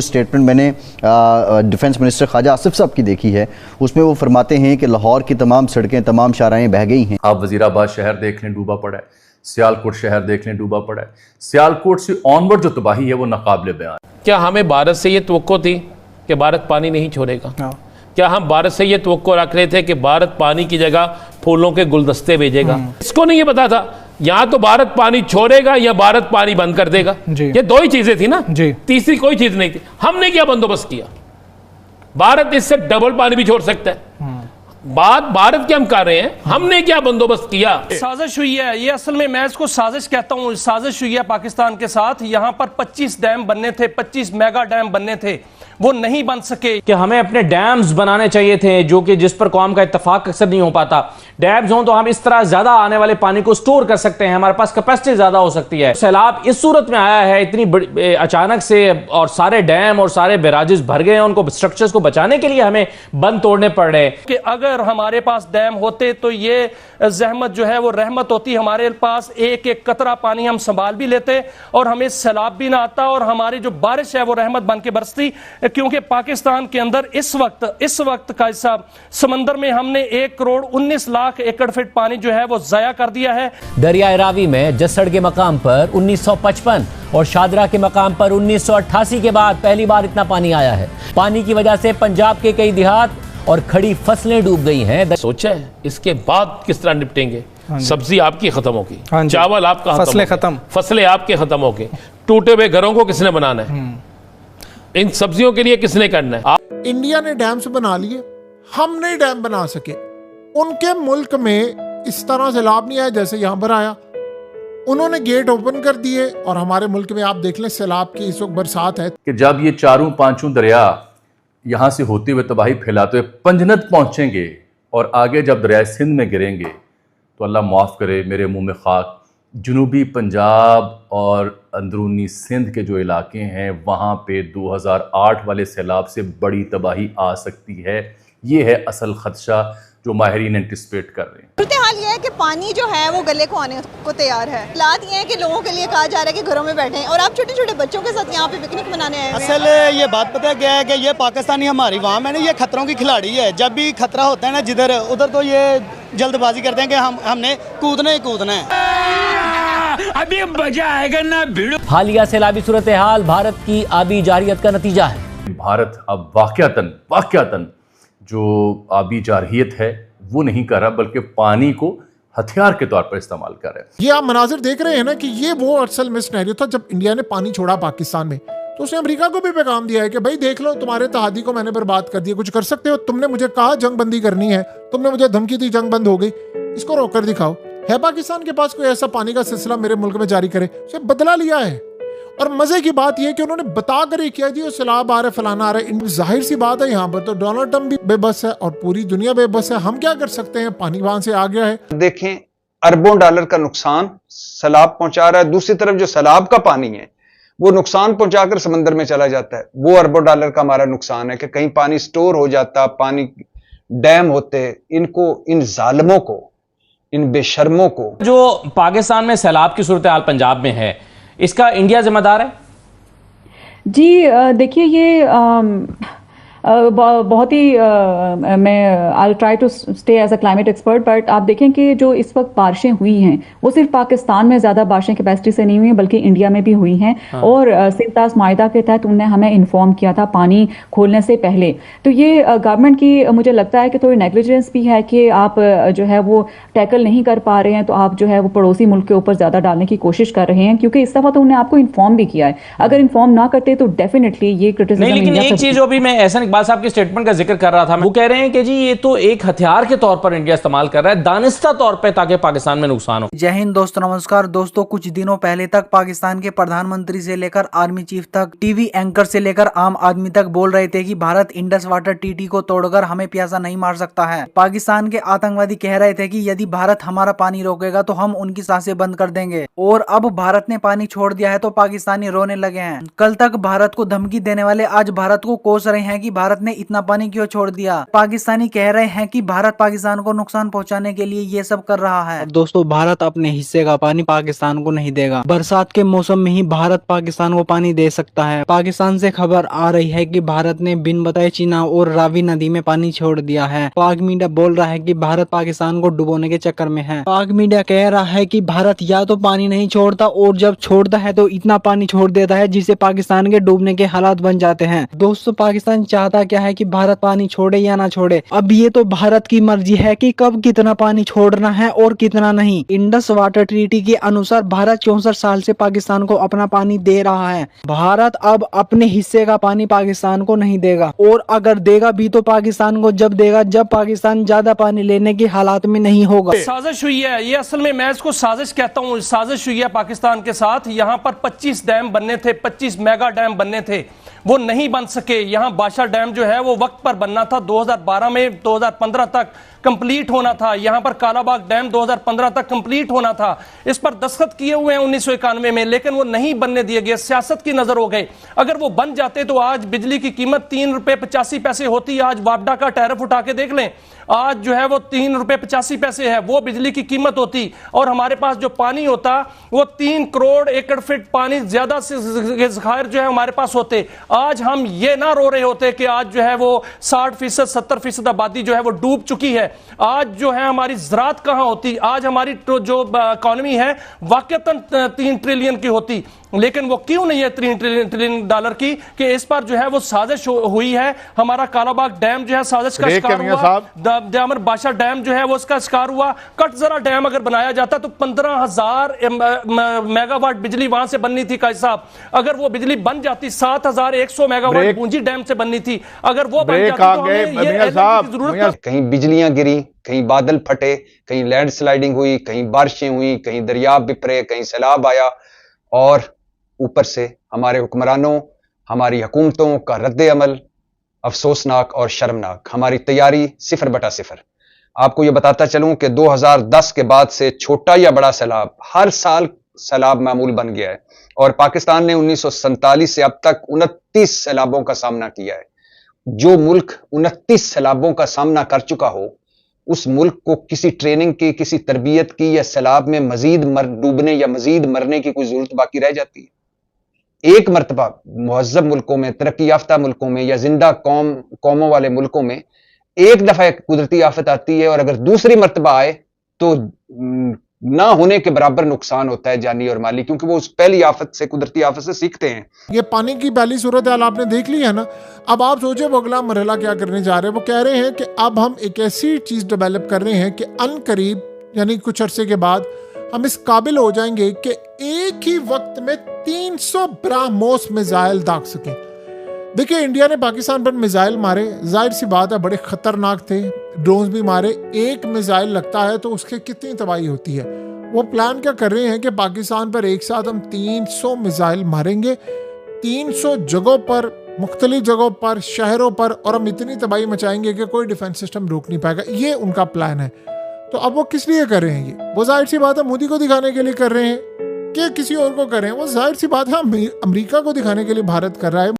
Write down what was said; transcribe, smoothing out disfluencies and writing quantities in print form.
Statement मैंने defence minister Khwaja Asif साहब की देखी है, उसमें वो फरमाते हैं कि लाहौर की तमाम सड़कें, तमाम शाहराहें बह गई हैं। आप वजीराबाद शहर देख लें, डूबा पड़ा है। सियालकोट शहर देख लें, डूबा पड़ा है। सियालकोट से ऑनवर्ड जो तबाही है वो नाकाबिले बयान। क्या हमें भारत से ये तवक्को थी कि भारत पानी नहीं छोड़ेगा? क्या हम भारत से ये तवक्को रख रहे थे कि भारत पानी की जगह फूलों के गुलदस्ते भेजेगा? इसको नहीं ये पता था या तो भारत पानी छोड़ेगा या भारत पानी बंद कर देगा। ये दो ही चीजें थी ना जी। तीसरी कोई चीज नहीं थी। हमने क्या बंदोबस्त किया? भारत इससे डबल पानी भी छोड़ सकता है। बात भारत की हम कर रहे हैं, हमने क्या बंदोबस्त किया? साजिश हुई है, ये असल में मैं इसको साजिश कहता हूं। साजिश हुई है पाकिस्तान के साथ। यहां पर 25 डैम बनने थे, 25 मेगा डैम बनने थे, वो नहीं बन सके। कि हमें अपने डैम्स बनाने चाहिए थे, जो कि जिस पर कौम का इत्तेफाक अक्सर नहीं हो पाता। डैम्स हों तो हम इस तरह ज्यादा आने वाले पानी को स्टोर कर सकते हैं, हमारे पास कैपेसिटी ज्यादा हो सकती है। सैलाब इस सूरत में आया है इतनी अचानक से, और सारे डैम और सारे बैराजेस भर गए हैं, उनको स्ट्रक्चर्स को बचाने के लिए हमें बंद तोड़ने पड़ रहे हैं। कि अगर हमारे पास डैम होते तो ये जहमत जो है वो रहमत होती। हमारे पास एक एक कतरा पानी हम संभाल भी लेते और हमें सैलाब भी ना आता और हमारी जो बारिश है वो रहमत बन के बरसती। क्योंकि पाकिस्तान के अंदर इस वक्त का साहब समंदर में हमने 1 करोड़ 19 लाख एकड़ फीट पानी जो है वो जाया कर दिया है। दरियाए रावी में जसड़ के मकाम पर 1955 और शादरा के मकाम पर 1988 के बाद पहली बार इतना पानी आया है। पानी की वजह से पंजाब के कई देहात और खड़ी फसलें डूब गई हैं। सोचा है इसके बाद किस तरह निपटेंगे? सब्जी आपकी खत्म होगी, चावल आपका फसलें आपके खत्म होगी, टूटे हुए घरों को किसने बनाना है? इन सब्जियों के लिए किसने करना है? इंडिया ने डैम्स बना लिए, हम नहीं डैम बना सके। उनके मुल्क में इस तरह से लाभ नहीं आया जैसे यहां पर आया। उन्होंने गेट ओपन कर दिए और हमारे मुल्क में आप देख लें सैलाब की इस वक्त बरसात है कि जब ये चारों पांचों दरिया यहां से होते हुए तबाही फैलाते हुए पंजनत पहुंचेंगे और आगे जब दरिया सिंध में गिरेंगे तो अल्लाह माफ़ करे, मेरे मुंह में खाक, जनूबी पंजाब और अंदरूनी सिंध के जो इलाके हैं वहाँ पे 2008 वाले सैलाब से बड़ी तबाही आ सकती है। ये है असल खदशा जो माहिरीन एंटिसिपेट कर रहे हैं। सूरत हाल ये है कि पानी जो है वो गले को आने को तैयार है। हालात ये है कि लोगों के लिए कहा जा रहा है कि घरों में बैठे और आप छोटे छोटे बच्चों के साथ यहाँ पे पिकनिक मनाने आए हैं। असल ये बात पता क्या है कि ये पाकिस्तानी हमारी वहाँ में ना ये खतरों की खिलाड़ी है। जब भी खतरा होता है ना जिधर उधर तो ये जल्दबाजी करते हैं कि हमने कूदना ही कूदना है। अभी मजा आएगा ना भिड़ो। हालिया सैलाबी सूरत हाल भारत की आबी जारियत का नतीजा है। भारत अब वाकयातन जो आबी जारहियत है वो नहीं कर रहा, बल्कि पानी को हथियार के तौर पर इस्तेमाल कर रहा है। ये आप मनाजिर देख रहे हैं ना कि ये वो असल में सिनेरियो था जब इंडिया ने पानी छोड़ा पाकिस्तान में, तो उसने अमेरिका को भी पैगाम दिया है कि भाई देख लो, तुम्हारे तहादी को मैंने बर्बाद कर दिया, कुछ कर सकते हो? तुमने मुझे कहा जंग बंदी करनी है, तुमने मुझे धमकी दी, जंग बंद हो गई, इसको रोक कर दिखाओ। है पाकिस्तान के पास कोई ऐसा पानी का सिलसिला मेरे मुल्क में जारी करे? उसे बदला लिया है। और मजे की बात यह कि उन्होंने बता कर ही किया जी वो सैलाब आ रहा है, फलाना आ रहा है। जाहिर सी बात है यहाँ पर तो डोनाल्ड ट्रंप भी बेबस है और पूरी दुनिया बेबस है। हम क्या कर सकते हैं? पानी वहां से आ गया है। देखें, अरबों डॉलर का नुकसान सैलाब पहुंचा रहा है। दूसरी तरफ जो सैलाब का पानी है वो नुकसान पहुंचाकर समंदर में चला जाता है। वो अरबों डॉलर का हमारा नुकसान है कि कहीं पानी स्टोर हो जाता, पानी डैम होते, इनको, इन जालिमों को, इन बेशर्मों को। जो पाकिस्तान में सैलाब की सूरत हाल पंजाब में है, इसका इंडिया जिम्मेदार है? जी देखिए, ये बहुत ही मैं I try to stay as a climate expert, but आप देखें कि जो इस वक्त बारिशें हुई हैं वो सिर्फ पाकिस्तान में ज़्यादा बारिशें कैपेसिटी से नहीं हुई हैं बल्कि इंडिया में भी हुई हैं। और सिंतास माहिदा के तहत उन्होंने हमें इन्फॉर्म किया था पानी खोलने से पहले। तो ये गवर्नमेंट की मुझे लगता है कि थोड़ी नेग्लिजेंस भी है कि आप जो है वो टैकल नहीं कर पा रहे हैं, तो आप जो है वो पड़ोसी मुल्क के ऊपर ज़्यादा डालने की कोशिश कर रहे हैं, क्योंकि इस दफ़ा तो उन्होंने आपको इन्फॉर्म भी किया है। अगर इन्फॉर्म ना करते तो डेफिनेटली ये क्रिटिसिज्म। लेकिन एक चीज जो भी मैं ऐसा इकबाल साहब के स्टेटमेंट का जिक्र कर रहा था, वो कह रहे हैं कि जी ये तो एक हथियार के तौर पर इंडिया इस्तेमाल कर रहा है, दानिस्ता तौर पे, ताकि पाकिस्तान में नुकसान हो। जय हिंद दोस्तों, नमस्कार दोस्तों। कुछ दिनों पहले तक पाकिस्तान के प्रधानमंत्री से लेकर आर्मी चीफ तक, टीवी एंकर से लेकर आम आदमी तक बोल रहे थे कि भारत इंडस वाटर ट्रीटी को तोड़कर हमें प्यासा नहीं मार सकता है। पाकिस्तान के आतंकवादी कह रहे थे कि यदि भारत हमारा पानी रोकेगा तो हम उनकी सांसें बंद कर देंगे। और अब भारत ने पानी छोड़ दिया है तो पाकिस्तानी रोने लगे हैं। कल तक भारत को धमकी देने वाले आज भारत को कोस रहे हैं कि भारत ने इतना पानी क्यों छोड़ दिया। पाकिस्तानी कह रहे हैं कि भारत पाकिस्तान को नुकसान पहुंचाने के लिए ये सब कर रहा है। दोस्तों, भारत अपने हिस्से का पानी पाकिस्तान को नहीं देगा। बरसात के मौसम में ही भारत पाकिस्तान को पानी दे सकता है। पाकिस्तान से खबर आ रही है कि भारत ने बिन बताए चिनाब और रावी नदी में पानी छोड़ दिया है। पाक मीडिया बोल रहा है कि भारत पाकिस्तान को डुबोने के चक्कर में है। पाक मीडिया कह रहा है कि भारत या तो पानी नहीं छोड़ता और जब छोड़ता है तो इतना पानी छोड़ देता है जिससे पाकिस्तान के डूबने के हालात बन जाते हैं। दोस्तों, पाकिस्तान चाहता क्या है कि भारत पानी छोड़े या ना छोड़े, अब ये तो भारत की मर्जी है कि कब कितना पानी छोड़ना है और कितना नहीं। इंडस वाटर ट्रीटी के अनुसार भारत 64 साल से पाकिस्तान को अपना पानी दे रहा है। भारत अब अपने हिस्से का पानी पाकिस्तान को नहीं देगा, और अगर देगा भी तो पाकिस्तान को जब देगा जब पाकिस्तान ज्यादा पानी लेने के हालात में नहीं होगा। साजिश हुई है, ये असल में मैं इसको साजिश कहता हूँ। साजिश हुई है पाकिस्तान के साथ। यहाँ पर 25 डैम बनने थे, 25 मेगा डैम बनने थे, वो नहीं बन सके। यहाँ बादशाह डैम जो है वो वक्त पर बनना था, 2012 में 2015 तक कंप्लीट होना था। यहाँ पर कालाबाग डैम 2015 तक कंप्लीट होना था। इस पर दस्तखत किए हुए हैं 1991 में, लेकिन वो नहीं बनने दिए गए, सियासत की नजर हो गए। अगर वो बन जाते तो आज बिजली की कीमत 3 रुपए 85 पैसे होती। आज वापडा का टैरिफ उठा के देख लें, आज जो है वो 3 रुपए 85 पैसे है, वो बिजली की कीमत होती। और हमारे पास जो पानी होता वो 3 करोड़ एकड़ फीट पानी ज्यादा से ज़खायर जो है हमारे पास होते। आज हम ये ना रो रहे होते कि आज जो है वो 60% 70% आबादी जो है वो डूब चुकी है। आज जो है हमारी ज़राअत कहां होती, आज हमारी जो इकोनॉमी है वाकईतन 3 ट्रिलियन की होती। लेकिन वो क्यों नहीं है 3 ट्रिलियन डॉलर की, कि इस पर जो है वो साजिश हुई है। हमारा कालाबाग डैम जो है साजिश का शिकार हुआ, दामर बादशाह डैम जो है वो उसका शिकार हुआ। कटजरा डैम अगर बनाया जाता तो 15,000 मेगावाट बिजली वहां से बननी थी। का साहब, अगर वो बिजली बन जाती 7,100 मेगावाट पूंजी डैम से बननी थी। अगर वो बन जाती तो हमें ये एलएनजी की जरूरत। कहीं बिजलियां गिरी, कहीं बादल फटे, कहीं लैंडस्लाइडिंग हुई, कहीं बारिशें हुई, कहीं दरिया बिपरे, कहीं सैलाब आया, और ऊपर से हमारे हुक्मरानों, हमारी हुकूमतों का रद्द अमल अफसोसनाक और शर्मनाक। हमारी तैयारी 0/0। आपको यह बताता चलूं कि 2010 के बाद से छोटा या बड़ा सैलाब, हर साल सैलाब मामूल बन गया है, और पाकिस्तान ने 1947 से अब तक 29 सैलाबों का सामना किया है। जो मुल्क 29 सैलाबों का सामना कर चुका हो, उस मुल्क को किसी ट्रेनिंग की, किसी तरबियत की, या सैलाब में मजीद डूबने या मजीद मरने की कोई जरूरत बाकी रह जाती है? एक मरतबा मुहज्जब मुल्कों में, तरक्की याफ्ता मुल्कों में, या जिंदा कौमों वाले मुल्कों में एक दफा एक कुदरती आफत आती है, और अगर दूसरी मरतबा आए तो ना होने के बराबर नुकसान होता है, जानी और माली, क्योंकि वो उस पहली आफत से, कुदरती आफत से सीखते हैं। ये पानी की पहली सूरत हाल आपने देख ली है ना। अब आप सोचे वो अगला मरहला क्या करने जा रहे हैं। वो कह रहे हैं कि अब हम एक ऐसी चीज डेवलप कर रहे हैं कि अनकरीब, यानी कुछ अरसे के बाद, हम इस काबिल हो जाएंगे कि एक ही वक्त में 300 ब्रह्मोस मिसाइल दाग सकें। देखिए, इंडिया ने पाकिस्तान पर मिसाइल मारे, जाहिर सी बात है बड़े खतरनाक थे, ड्रोन्स भी मारे। एक मिसाइल लगता है तो उसके कितनी तबाही होती है। वो प्लान क्या कर रहे हैं कि पाकिस्तान पर एक साथ हम 300 मिसाइल मारेंगे, 300 जगहों पर, मुख्तलिफ जगहों पर, शहरों पर, और हम इतनी तबाही मचाएंगे कि कोई डिफेंस सिस्टम रोक नहीं पाएगा। ये उनका प्लान है। तो अब वो किस लिए कर रहे हैं ये? वो जाहिर सी बात है मोदी को दिखाने के लिए कर रहे हैं कि किसी और को कर रहे हैं। वो जाहिर सी बात है अमेरिका को दिखाने के लिए भारत कर रहा है।